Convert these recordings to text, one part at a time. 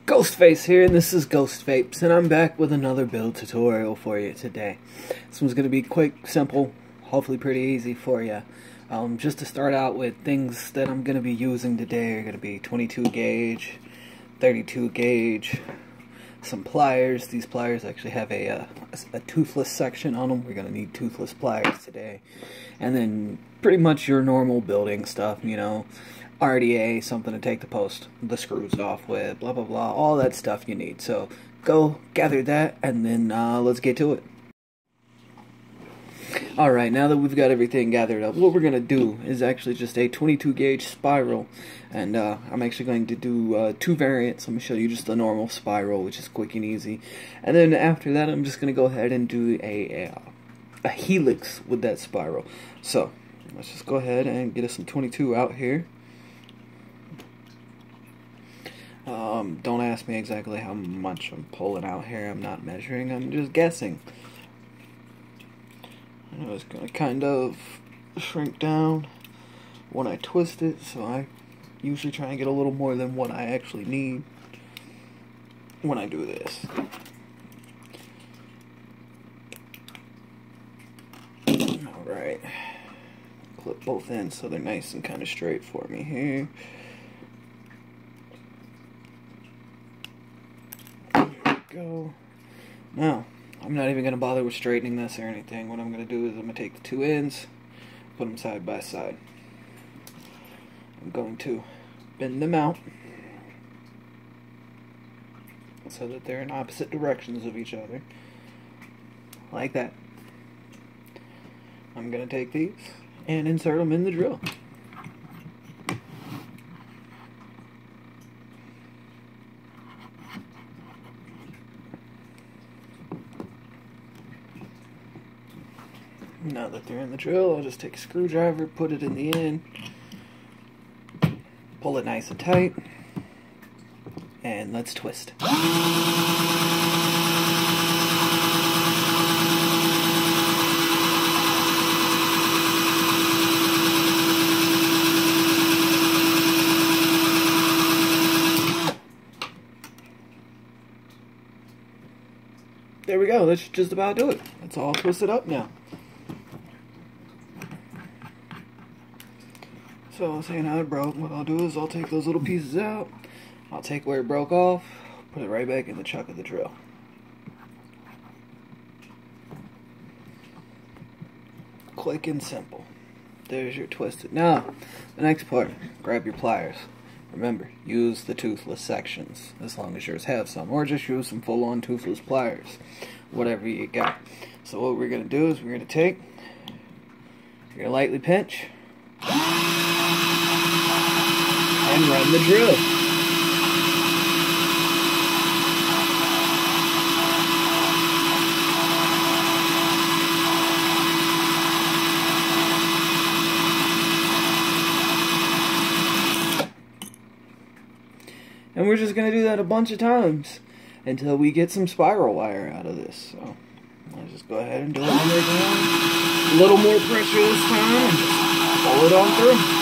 Gh05t here, and this is Gh05t, and I'm back with another build tutorial for you today. This one's going to be quick, simple, hopefully pretty easy for you. Just to start out with, things that I'm going to be using today are going to be 22 gauge, 32 gauge, some pliers. These pliers actually have a toothless section on them. We're going to need toothless pliers today. And then pretty much your normal building stuff, you know, RDA, something to take the screws off with, blah blah blah, all that stuff you need. So go gather that, and then let's get to it. Alright, now that we've got everything gathered up, what we're going to do is actually just a 22 gauge spiral, and I'm actually going to do two variants. I'm going to show you just the normal spiral, which is quick and easy, and then after that I'm just going to go ahead and do a helix with that spiral. So let's just go ahead and get us some 22 out here. Don't ask me exactly how much I'm pulling out here. I'm not measuring, I'm just guessing. I know it's going to kind of shrink down when I twist it, so I usually try and get a little more than what I actually need when I do this. Alright, clip both ends so they're nice and kind of straight for me here. Go. Now, I'm not even going to bother with straightening this or anything. What I'm going to do is I'm going to take the two ends, put them side by side. I'm going to bend them out so that they're in opposite directions of each other, like that. I'm going to take these and insert them in the drill. Now that they're in the drill, I'll just take a screwdriver, put it in the end, pull it nice and tight, and let's twist. There we go, that's just about do it. That's all twisted up now. So, saying how it broke, what I'll do is I'll take those little pieces out, I'll take where it broke off, put it right back in the chuck of the drill. Quick and simple. There's your twisted. Now, the next part, grab your pliers. Remember, use the toothless sections, as long as yours have some, or just use some full-on toothless pliers, whatever you got. So what we're going to do is we're going to take, you're going to lightly pinch, and run the drill. And we're just going to do that a bunch of times until we get some spiral wire out of this. So let's just go ahead and do it one more time. A little more pressure this time, and just pull it on through.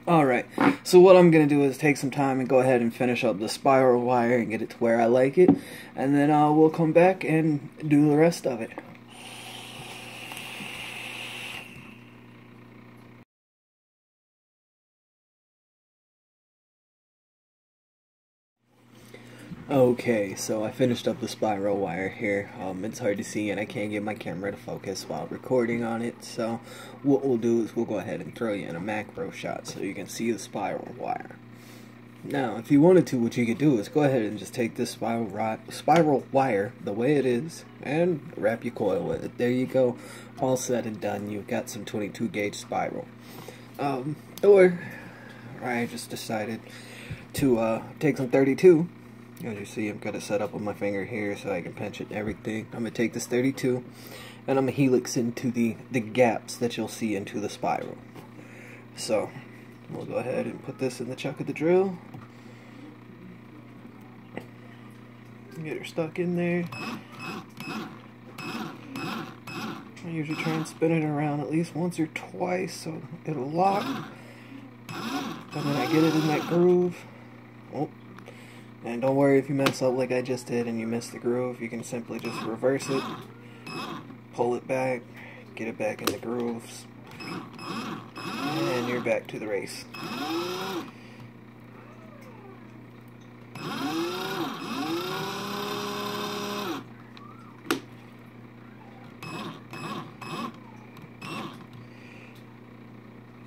Alright, so what I'm going to do is take some time and go ahead and finish up the spiral wire and get it to where I like it, and then we'll come back and do the rest of it. Okay, so I finished up the spiral wire here. It's hard to see and I can't get my camera to focus while recording on it, so what we'll do is we'll go ahead and throw you in a macro shot so you can see the spiral wire. Now, if you wanted to, what you could do is go ahead and just take this spiral wire the way it is and wrap your coil with it. There you go, all said and done, you've got some 22 gauge spiral. Or I just decided to take some 32. As you see, I've got it set up with my finger here so I can pinch it and everything. I'm going to take this 32 and I'm going to helix into the gaps that you'll see into the spiral. So, we'll go ahead and put this in the chuck of the drill. Get her stuck in there. I usually try and spin it around at least once or twice so it'll lock. And then I get it in that groove. Oh. And don't worry if you mess up like I just did and you miss the groove. You can simply just reverse it, pull it back, get it back in the grooves, and you're back to the race.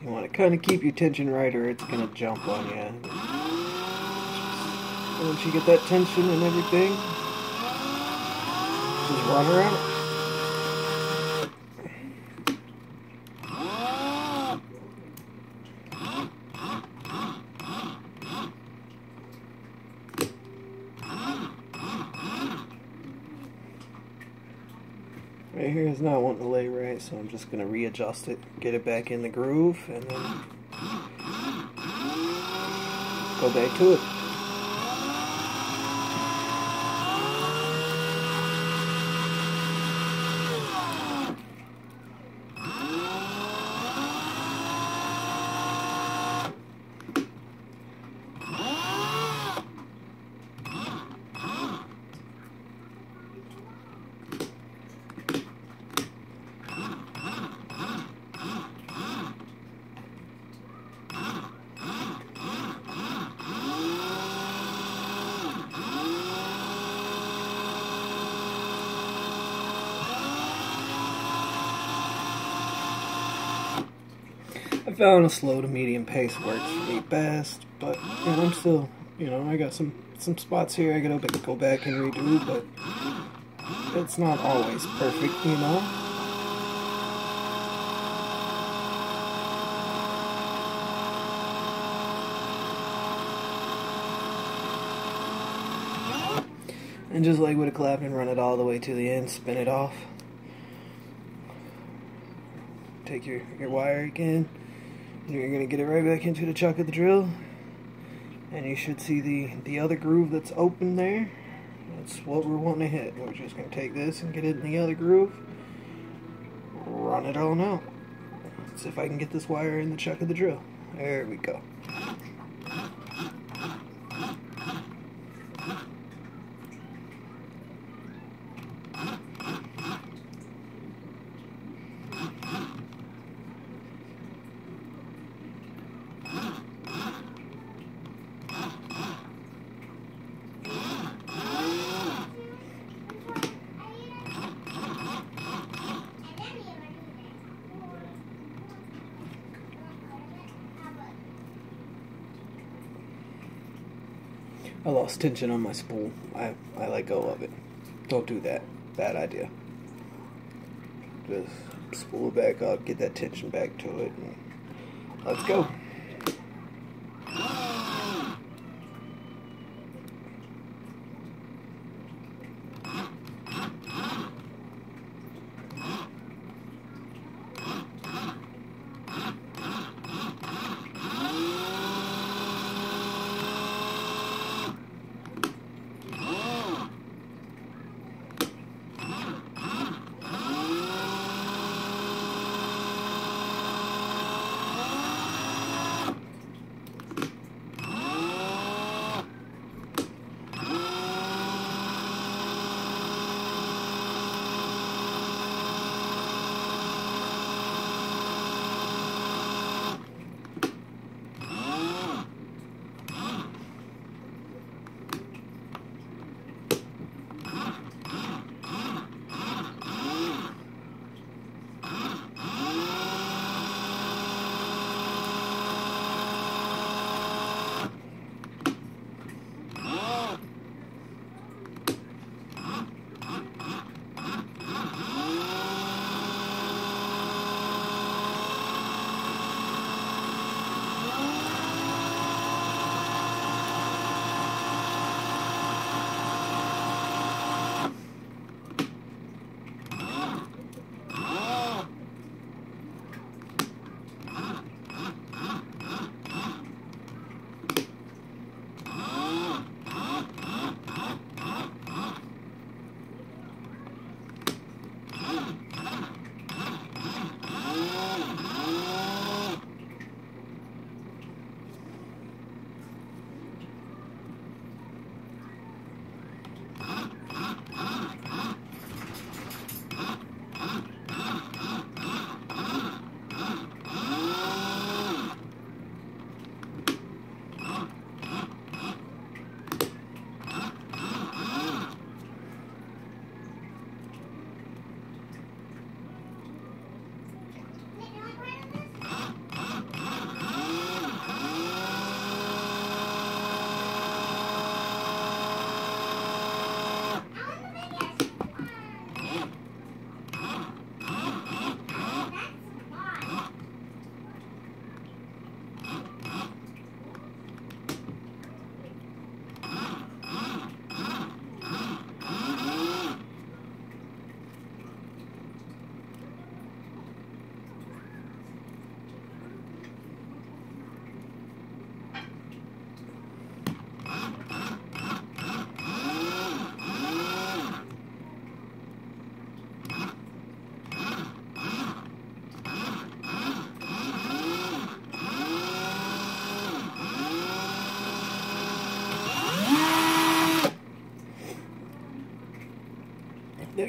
You want to kind of keep your tension right or it's going to jump on you. Once you get that tension and everything, just run around. Right here is not wanting to lay right, so I'm just going to readjust it, get it back in the groove, and then go back to it. I found a slow to medium pace works for me best, but and I'm still, you know, I got some spots here I gotta go back and redo, but it's not always perfect, you know. And just like with a clapping, run it all the way to the end, spin it off. Take your wire again. You're going to get it right back into the chuck of the drill, and you should see the other groove that's open there. That's what we're wanting to hit. We're just going to take this and get it in the other groove, run it on out. Let's see if I can get this wire in the chuck of the drill. There we go. I lost tension on my spool. I let go of it. Don't do that. Bad idea. Just spool it back up, get that tension back to it, and let's go.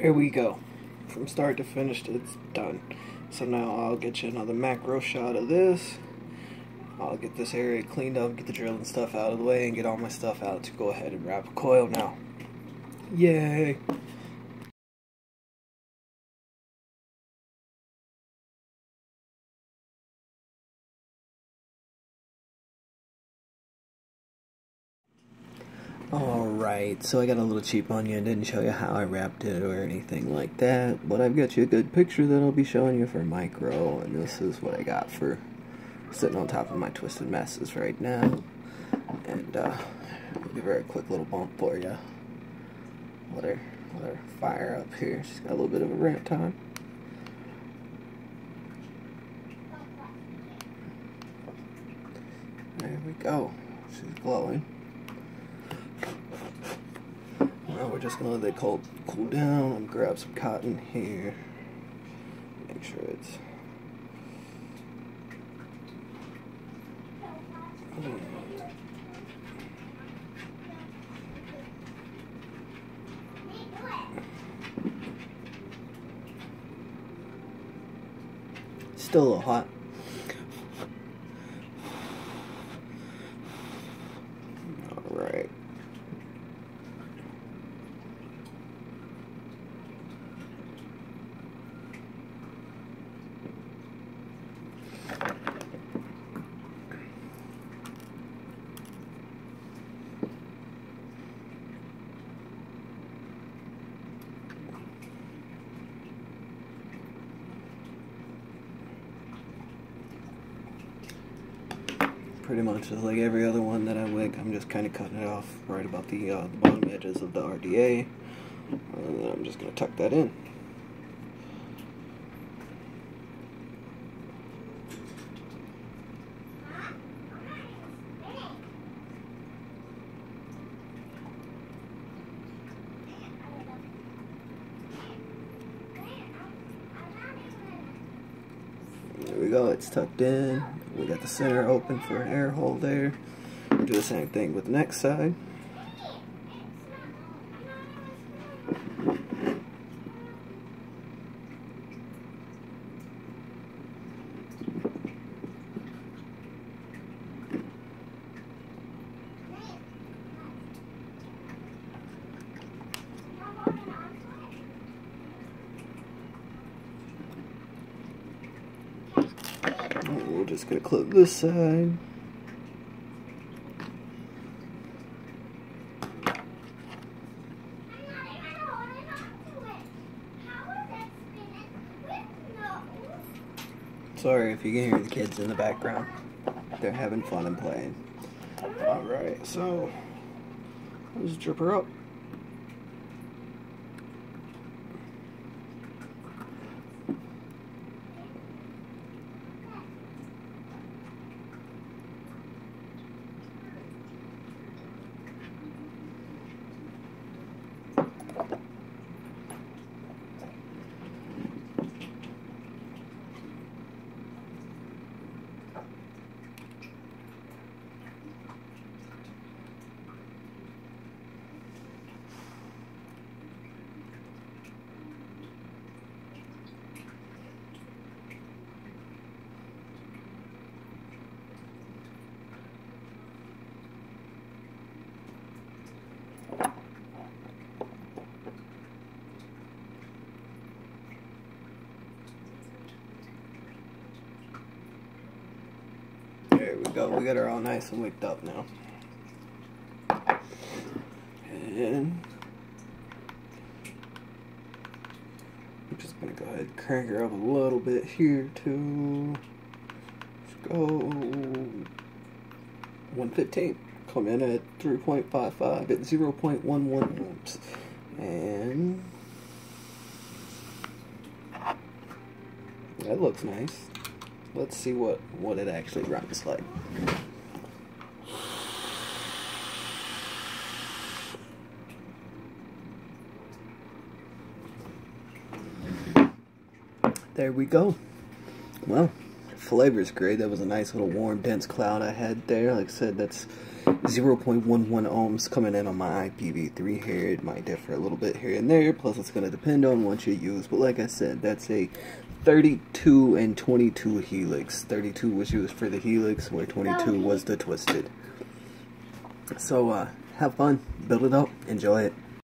There we go. From start to finish, it's done. So now I'll get you another macro shot of this. I'll get this area cleaned up, get the drill and stuff out of the way, and get all my stuff out to go ahead and wrap a coil now. Yay! Alright, so I got a little cheap on you and didn't show you how I wrapped it or anything like that, but I've got you a good picture that I'll be showing you for micro, and this is what I got for sitting on top of my twisted messes right now. And I'll give her a quick little bump for you. Let her fire up here. She's got a little bit of a ramp time. There we go. She's glowing. Now we're just gonna let it cool down and grab some cotton here. Make sure it's still a little hot. Alright. Pretty much just like every other one that I wick, I'm just kind of cutting it off right about the bottom edges of the RDA, and then I'm just going to tuck that in. There we go, it's tucked in. We got the center open for an air hole there. We'll do the same thing with the next side. We're just going to clip this side. Sorry if you can hear the kids in the background. They're having fun and playing. Alright, so let's drip her up. There we go, we got her all nice and wicked up now. And I'm just going to go ahead and crank her up a little bit here too. Let's go 115. Come in at 3.55 at 0.11 amps. And that looks nice. Let's see what it actually runs like. There we go. Well, flavor's great. That was a nice little warm, dense cloud I had there. Like I said, that's 0.11 ohms coming in on my IPv3 here. It might differ a little bit here and there, plus it's going to depend on what you use. But like I said, that's a 32 and 22 helix. 32 was used for the helix, where 22 was the twisted. So have fun, build it up, enjoy it.